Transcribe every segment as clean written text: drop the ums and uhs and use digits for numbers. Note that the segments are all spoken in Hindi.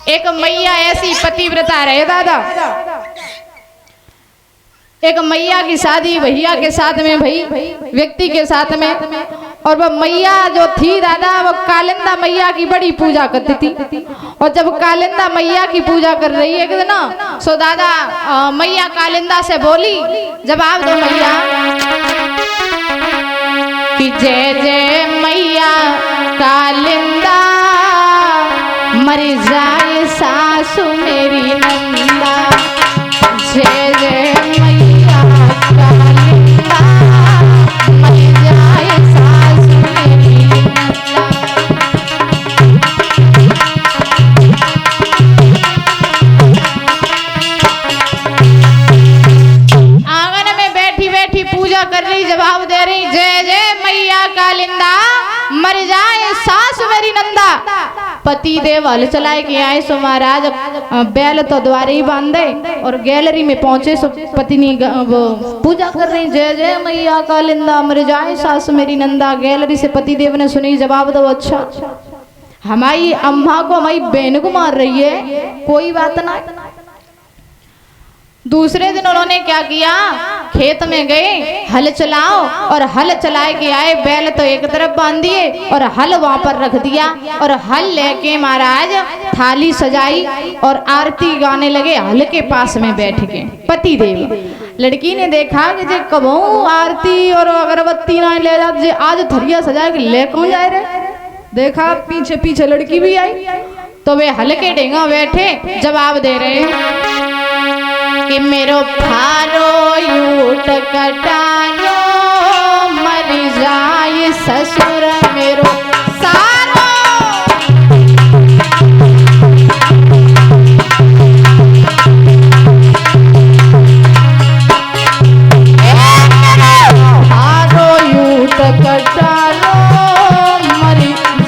एक मैया ऐसी पतिव्रता रहे दादा, एक मैया की शादी भैया के साथ में, भाई व्यक्ति के साथ में, और वो मैया जो थी दादा वो कालिंदा मैया की बड़ी पूजा करती थी। और जब कालिंदा मैया की पूजा कर रही है एक दिन ना, सो दादा मैया कालिंदा से बोली, जवाब दो मैया कि जय जय मैया कालिंदा, मर जाए सासु मेरी नंदा। जय जय मैया कालिंदा, मर जाए सासु मेरी नंदा। आंगन में बैठी बैठी पूजा कर रही, जवाब दे रही, जय जय मैया कालिंदा, मर जाए सास मेरी नंदा। पति देव हल चलाए के आए, सो महाराज बैल तो द्वारे ही बांधे और गैलरी में पहुंचे, सो पत्नी वो पूजा कर रही, जय जय मैया कालिंदा, मर जाए सास मेरी नंदा। गैलरी से पति देव ने सुनी, जवाब दो अच्छा, हमारी अम्मा को हमारी बहन को मार रही है, कोई बात ना। दूसरे दिन उन्होंने क्या किया, खेत में गए, हल चलाओ, और हल चलाए के आए, बैल तो एक तरफ बांध दिए और हल वहां पर रख दिया, और हल लेके महाराज थाली सजाई और आरती गाने लगे हल के पास में बैठ के पति देव। लड़की ने देखा कि जे कबू आरती और अगरबत्ती ना ले जाते, जे आज थरिया सजा के ले कौन जाए रे। देखा पीछे पीछे लड़की भी आई, तो वे हल के डेंगा बैठे जवाब दे रहे कि मेरो फारो यूट कटारो, मर जाए ससुर मेरो सारो। फारो यूट कटारो, मर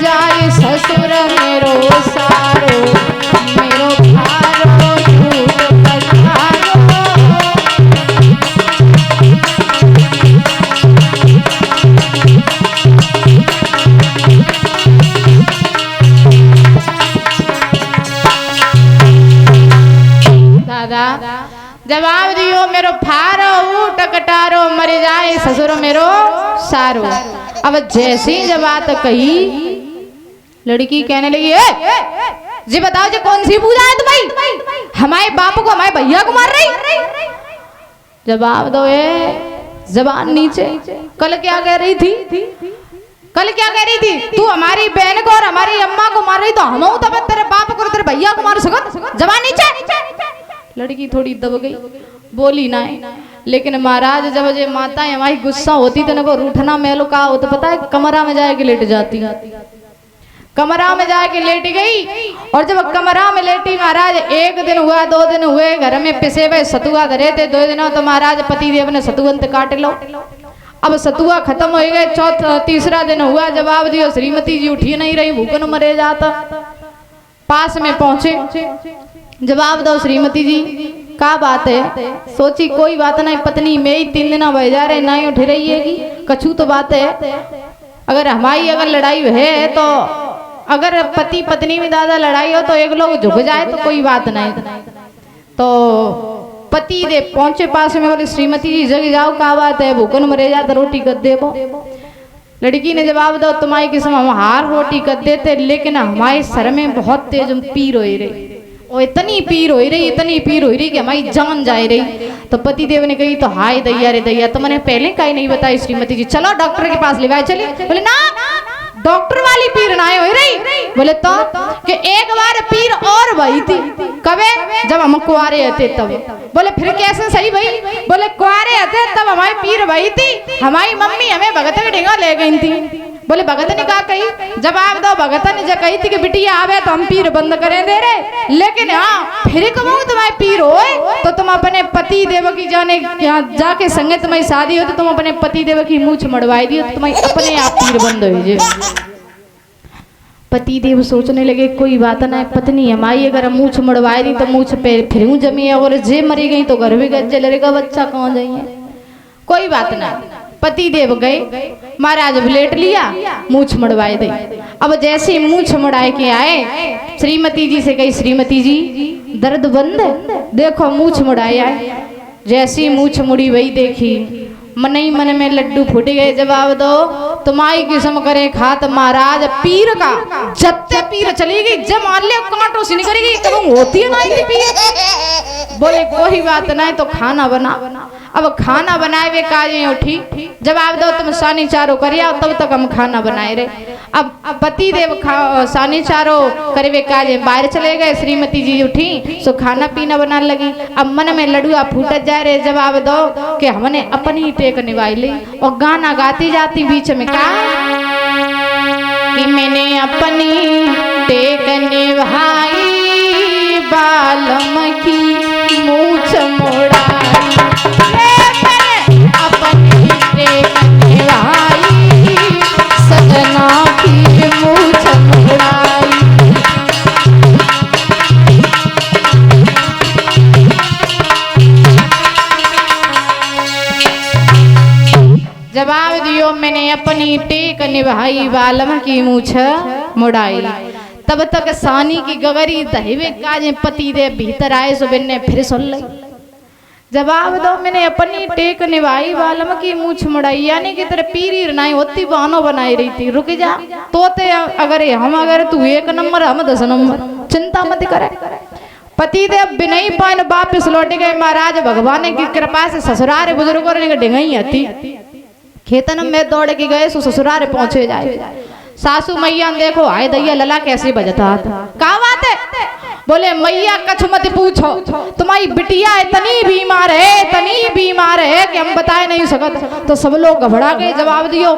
जाए ससुर मेरो सारो। मेरो फारो यूट कटारो। जवाब दियो, मेरो फारो ऊट कटारो, मर जाए ससुर मेरो सारो। अब जैसी जब बात कही, लड़की कहने लगी, जी बताओ जी कौन सी पूजा है तुम्हारी, हमारे बाप को हमारे भैया को मार रही। जवाब दो, जबान नीचे। कल क्या कह रही थी, कल क्या कह रही थी, तू हमारी बहन को और हमारी अम्मा को मार रही, तो हम तो तेरे बाप को तेरे भैया को मार सकत, जबान नीचे। लड़की थोड़ी दब गई, बोली ना है। लेकिन महाराज जब जे माताएं हमारी गुस्सा होती तो इनको रूठना मेलो का हो, तो पता है कमरा में जाके लेट जाती। कमरा में जाके लेट गई, और जब कमरा में लेटी महाराज, एक दिन हुआ, 2 दिन हुए, घर में पिसे हुए सतुआ धरे थे, 2 दिनों तो महाराज पति देव ने सतुअंत काट लो। अब सतुआ खत्म हो गए, तीसरा दिन हुआ, जवाब दियो, श्रीमती जी उठी नहीं रही, भूखन मरे जाता। पास में पहुंचे, जवाब दो श्रीमती जी का बात है। सोची कोई बात नहीं, पत्नी में ही 3 दिन बह जा रहे, नहीं उठ रही है, कछू तो बात है। अगर हमारी अगर लड़ाई है, तो अगर पति पत्नी में दादा लड़ाई हो तो एक लोग झुक जाए तो कोई बात नहीं। तो पति दे पहुंचे पास में, बोले श्रीमती जी जग जाओ, का बात है, भूखन मरे जाता, रोटी कर दे। लड़की ने जवाब दो, तुम्हारी किस्म हम हार रोटी कर देते, लेकिन हमारे सर में बहुत तेज पीर हो रही, और इतनी पीर हो रही, इतनी पीर हो रही कि हमारी जान जा रही। तो पति देव ने कही, तो हाय दैया रे दैया, तो मैंने पहले कहीं नहीं बताई श्रीमती जी, चलो डॉक्टर के पास ले चलिए। बोले ना, डॉक्टर वाली पीर ना हो रही। बोले तो कि एक बार पीर और भई थी, कबे, जब हम कुआरे थे तब। बोले फिर कैसे सही भाई। बोले कुआरे थे तब हमारी पीर भई थी, हमारी मम्मी हमें भगत के डेंगा ले गई थी। बोले भगत ने कहा कही, जवाब दो, भगत ने जब कही थी कि बिटिया आवे तो हम पीर बंद करें दे रहे, लेकिन हाँ फिर कहूँ तुम्हारे पीर हो तो तुम अपने पति देव की जाने यहाँ जाके संगे तुम्हारी शादी हो, तो तुम अपने पति देव की मूछ मड़वाई दी, तुम्हारी अपने आप पीर बंद हो जाए। पति देव सोचने लगे कोई बात ना, पत्नी हमारी अगर मूछ मुड़वाए दी तो मूछ पे फिर जमी, और जे मरी गई तो घर भी गज्जे लड़ेगा, बच्चा कहाँ जाइए, कोई बात ना। पति देव गए, महाराज ब्लेट लिया, मूछ मड़वाए दे। अब जैसे ही मूछ मुड़ाए के आए, श्रीमती जी से कही, श्रीमती जी दर्द बंद है? देखो मूछ मुड़ाए आए। जैसी मूछ मुड़ी वही देखी, मन ही मन में लड्डू फूट गए। जवाब दो, तुम्हारी किस्म करे खात महाराज पीर का, जत्ते पीर चली गई जब मान लिया कांटों से निकलेगी, कब होती है ना पीर। बोले कोई बात नहीं, तो खाना बना। अब खाना बनाए वे काजे उठी। जवाब दो, तुम सानी चारो करिया, तब तक हम खाना बनाए रहे। अब पति देव सानी चारो करे वे काजे बाहर चले गए। श्रीमती जी उठी सो खाना पीना बनाने लगी। अब मन में लडुआ फूटत जा रहे। जवाब दो कि हमने अपनी टेक निभाई ली और गाना गाती जाती बीच में का कि मैंने अपनी टेक निभाई, बालम की मूछ मुड़ाई, अपनी टेक निभाई, सजना की मूछ मुड़ाई। जवाब दियो, मैंने अपनी टेक निभाई, बालम की मूछ मुड़ाई। तब तक सानी की गगरी दहिवे काजे पति दे भीतर आए। सुबिन ने फिर सुन ली। जवाब दो, मैंने अपनी टेक निभाई, बालम की मूछ मुड़ाई। यानी कि तेरे पीरी नहीं होती, बहानो बनाई रही थी। रुक जा, तोते अगर तू 1 नंबर, हम 10 नंबर, चिंता मत करे। पति देव बिनई पान वापिस लौट गए। महाराज भगवान की कृपा से ससुराल बुजुर्गों ने डिंगई आती, खेतन में दौड़ के गए, ससुराल पहुंचे जाए। सासू मैया देखो, आए दैया लला कैसे बजता था। का बात है? बोले मैया कछ मत पूछो, तुम्हारी बिटिया इतनी बीमार है, इतनी बीमार है कि हम बता नहीं सकत। तो सब लोग घबरा गए। जवाब दियो,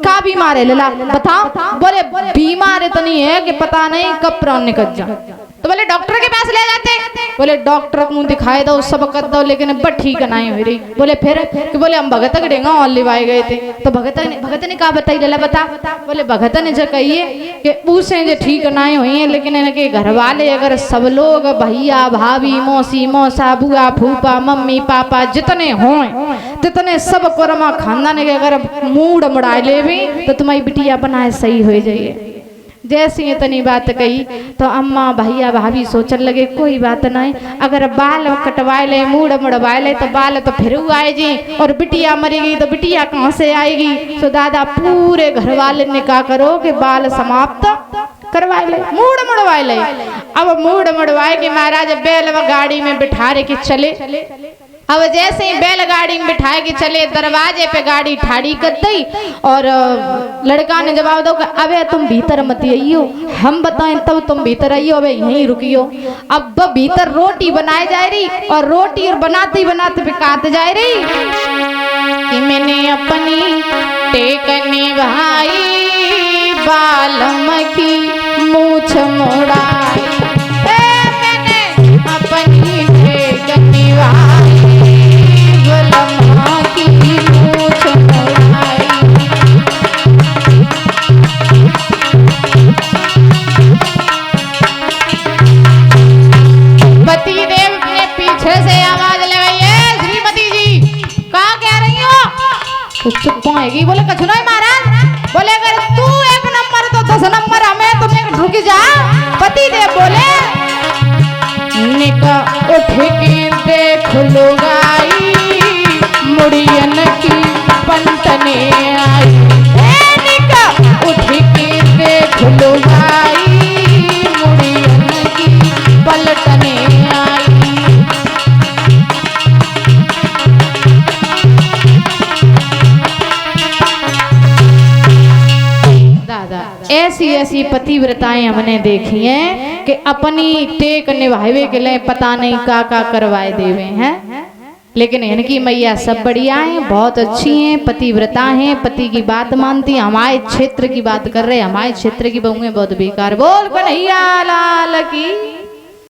का बीमार है लला, बताओ। बोले बीमार इतनी है कि पता नहीं कब प्राण निकल जा। तो बोले डॉक्टर के पास ले जाते। बोले डॉक्टर को दिखाए दो, सब कर दो, लेकिन अब ठीक नहीं हो रही। बोले फिर कि बोले हम भगत के डेंगा और लिवाए गए थे। तो भगत ने कहा बताई लला बता। बोले भगत ने जो कहिए कि पूछे जो ठीक नहीं हुई है, लेकिन इनके घर वाले अगर सब लोग भैया भाभी मौसी मौसा बुआ फूफा मम्मी पापा जितने हों, जितने सब कोरमा खानदान के अगर मूड मुड़ा ले भी, तो तुम्हारी बिटिया बनाए सही हो जाइए। जैसी इतनी बात कही तो अम्मा भैया भाभी सोचने लगे कोई बात नहीं, अगर बाल कटवाए ले, मूड मुड़वाए ले, तो बाल तो फिर आए जी, और बिटिया मरेगी तो बिटिया कहाँ से आएगी। तो दादा पूरे घर वाले ने कहा करो कि बाल समाप्त करवाए ले, मूड मुड़वाए ले। अब मूड मुड़वाए के महाराज बैल व गाड़ी में बिठा के चले। अब जैसे ही बैलगाड़ी में बिठाए के चले, दरवाजे पे गाड़ी ठाड़ी कर दी। और लड़का ने जवाब दो, अबे तुम भीतर मत आइयो, हम बताएं तब तुम भीतर आइयो, अबे यहीं रुकियो। अब भीतर रोटी बनाई जा रही, और रोटी और बनाते बनाते पिकात जा रही कि मैंने अपनी टेक निभाई, बालम की मूछ मुड़ाई, मैंने अपनी टेक निभाई, पति देव ने पीछे से आवाज लगाई, है श्रीमती जी क्या कह रही हो? तो चुप होएगी। बोले कछु नहीं महाराज। बोले अगर तू 1 नंबर तो 10 नंबर हमें, तुम्हें रुक जा। पति देव बोले निका उठ के देख लुगाई, मुड़ियन की पंटने आई, निका उठ के देख लुगाई, मुड़ियन की पलटने आई। दादा ऐसी ऐसी पतिव्रताएं हमने देखी हैं कि अपनी टेक निभावे के लिए पता नहीं का करवाए देवे हैं। लेकिन इनकी मैया सब बढ़िया हैं, बहुत अच्छी हैं, पतिव्रता हैं, पति की बात मानती हैं। हमारे क्षेत्र की बात कर रहे हैं, हमारे क्षेत्र की बहुएं बहुत बेकार। बोल कन्हैया लाल की।